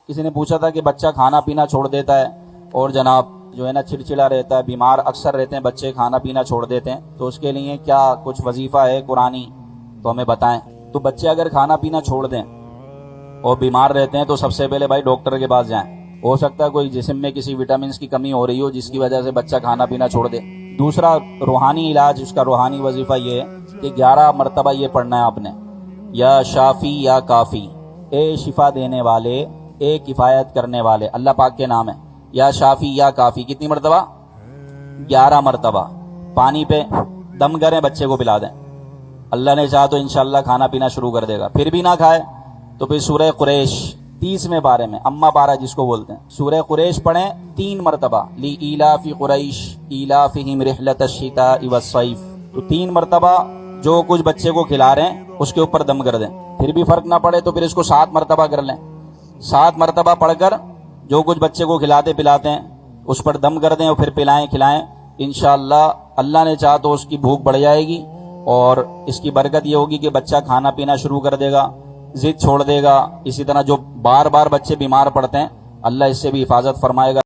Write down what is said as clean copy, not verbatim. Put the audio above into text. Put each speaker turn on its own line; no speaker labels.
کسی نے پوچھا تھا کہ بچہ کھانا پینا چھوڑ دیتا ہے اور جناب جو ہے نا چڑچڑا رہتا ہے، بیمار اکثر رہتے ہیں بچے، کھانا پینا چھوڑ دیتے ہیں، تو اس کے لیے کیا کچھ وظیفہ ہے قرآنی تو ہمیں بتائیں۔ تو بچے اگر کھانا پینا چھوڑ دیں اور بیمار رہتے ہیں تو سب سے پہلے بھائی ڈاکٹر کے پاس جائیں۔ ہو سکتا ہے کوئی جسم میں کسی وٹامنس کی کمی ہو رہی ہو جس کی وجہ سے بچہ کھانا پینا چھوڑ دے۔ دوسرا روحانی علاج، اس کا روحانی وظیفہ یہ ہے کہ 11 مرتبہ یہ پڑھنا ہے آپ نے، یا شافی یا کافی، اے شفا دینے والے، اے کفایت کرنے والے، اللہ پاک کے نام ہے۔ یا شافی یا کافی کتنی مرتبہ؟ 11 مرتبہ۔ پانی پہ دم کریں، بچے کو پلا دیں، اللہ نے چاہا تو انشاءاللہ کھانا پینا شروع کر دے گا۔ پھر بھی نہ کھائے تو پھر سورہ قریش 30ویں پارے میں، اما پارہ جس کو بولتے ہیں، سورہ قریش پڑھیں 3 مرتبہ، لی ایلاف قریش ایلافہم رحلۃ الشتاء والصیف، تو 3 مرتبہ جو کچھ بچے کو کھلا رہے ہیں اس کے اوپر دم کر دیں۔ پھر بھی فرق نہ پڑے تو پھر اس کو 7 مرتبہ کر لیں، 7 مرتبہ پڑھ کر جو کچھ بچے کو کھلاتے پلاتے ہیں اس پر دم کر دیں اور پھر پلائیں کھلائیں، انشاءاللہ اللہ نے چاہا تو اس کی بھوک بڑھ جائے گی اور اس کی برکت یہ ہوگی کہ بچہ کھانا پینا شروع کر دے گا، ضد چھوڑ دے گا۔ اسی طرح جو بار بار بچے بیمار پڑتے ہیں اللہ اس سے بھی حفاظت فرمائے گا۔